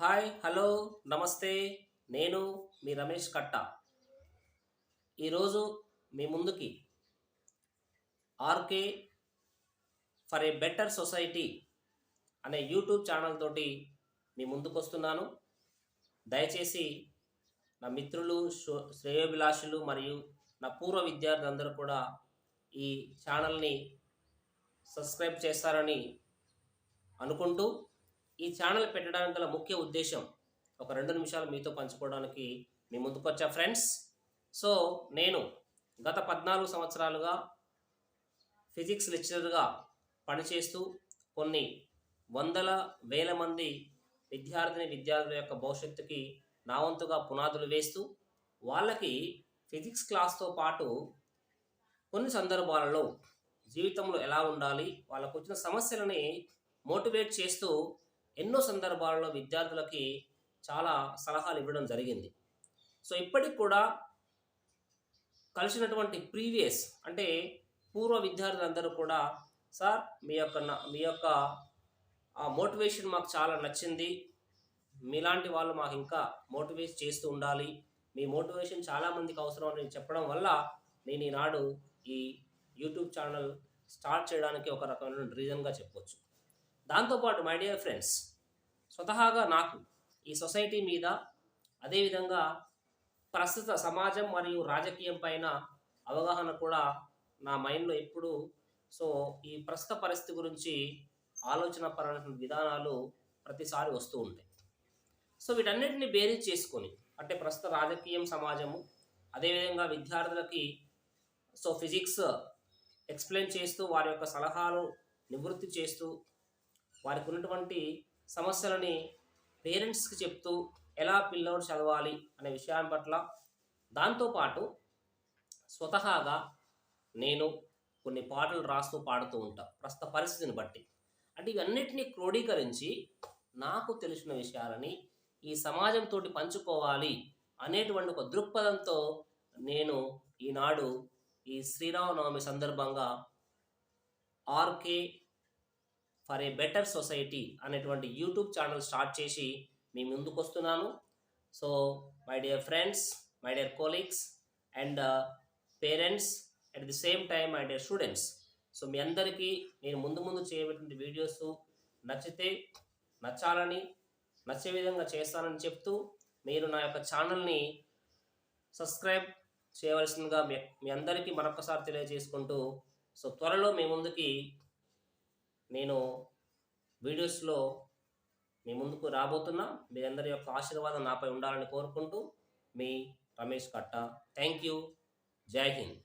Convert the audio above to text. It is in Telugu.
హాయ్ హలో నమస్తే. నేను మీ రమేష్ కట్ట. ఈరోజు మీ ముందుకి RK for a better society అనే యూట్యూబ్ ఛానల్ తోటి మీ ముందుకు వస్తున్నాను. దయచేసి నా మిత్రులు, శ్రేయోభిలాషులు మరియు నా పూర్వ విద్యార్థులందరూ కూడా ఈ ఛానల్ని సబ్స్క్రైబ్ చేస్తారని అనుకుంటూ, ఈ ఛానల్ పెట్టడానికి గల ముఖ్య ఉద్దేశం ఒక 2 నిమిషాలు మీతో పంచుకోవడానికి మీ ముందుకొచ్చా ఫ్రెండ్స్. సో నేను గత 14 సంవత్సరాలుగా ఫిజిక్స్ లెక్చరర్గా పనిచేస్తూ కొన్ని వందల వేల మంది విద్యార్థుల యొక్క భవిష్యత్తుకి నా వంతుగా పునాదులు వేస్తూ, వాళ్ళకి ఫిజిక్స్ క్లాస్తో పాటు కొన్ని సందర్భాలలో జీవితంలో ఎలా ఉండాలి, వాళ్ళకు వచ్చిన సమస్యలని మోటివేట్ చేస్తూ ఎన్నో సందర్భాలలో విద్యార్థులకి చాలా సలహాలు ఇవ్వడం జరిగింది. సో ఇప్పటికి కూడా కలిసినటువంటి ప్రీవియస్ అంటే పూర్వ విద్యార్థులందరూ కూడా, సార్ మీ యొక్క మోటివేషన్ మాకు చాలా నచ్చింది, మీలాంటి వాళ్ళు మాకు ఇంకా మోటివేట్ చేస్తూ ఉండాలి, మీ మోటివేషన్ చాలామందికి అవసరం అని చెప్పడం వల్ల నేను ఈనాడు ఈ యూట్యూబ్ ఛానల్ స్టార్ట్ చేయడానికి ఒక రకమైన రీజన్గా చెప్పొచ్చు. దాంతోపాటు మై డియర్ ఫ్రెండ్స్, స్వతహాగా నాకు ఈ సొసైటీ మీద, అదేవిధంగా ప్రస్తుత సమాజం మరియు రాజకీయం పైన అవగాహన కూడా నా మైండ్లో ఎప్పుడు. సో ఈ ప్రస్తుత పరిస్థితి గురించి ఆలోచన పరమైన విధానాలు ప్రతిసారి వస్తూ ఉంటాయి. సో వీటన్నిటిని బేరీజ్ చేసుకొని, అంటే ప్రస్తుత రాజకీయం, సమాజము, అదేవిధంగా విద్యార్థులకి ఫిజిక్స్ ఎక్స్ప్లెయిన్ చేస్తూ, వారి యొక్క సలహాలు నివృత్తి చేస్తూ, వారికి ఉన్నటువంటి సమస్యలని పేరెంట్స్కి చెప్తూ ఎలా పిల్లోడు చదవాలి అనే విషయం పట్ల, దాంతోపాటు స్వతహాగా నేను కొన్ని పాటలు రాస్తూ పాడుతూ ఉంటాను ప్రస్తుత పరిస్థితిని బట్టి. అంటే ఇవన్నిటినీ క్రోడీకరించి నాకు తెలిసిన విషయాలని ఈ సమాజంతో పంచుకోవాలి అనేటువంటి ఒక దృక్పథంతో నేను ఈనాడు ఈ శ్రీరామనవమి సందర్భంగా RK for a better society అనేటువంటి యూట్యూబ్ ఛానల్ స్టార్ట్ చేసి మీ ముందుకు వస్తున్నాను. So my dear friends, my dear colleagues and parents, at the same time my dear students, so మీ అందరికీ నేను ముందు చేయబడిన వీడియోస్ నచ్చాలని, నచ్చే విధంగా చేస్తానని చెప్తూ, మీరు నా యొక్క ఛానల్ని సబ్స్క్రైబ్ చేయవలసిందిగా మీ అందరికీ మరొకసారి తెలియజేసుకుంటూ, సో త్వరలో మీ ముందుకి నేను వీడియోస్లో మీ ముందుకు రాబోతున్నా. మీ అందరి యొక్క ఆశీర్వాదం నాపై ఉండాలని కోరుకుంటూ, మీ రమేష్ కట్ట. Thank you. జై హింద్.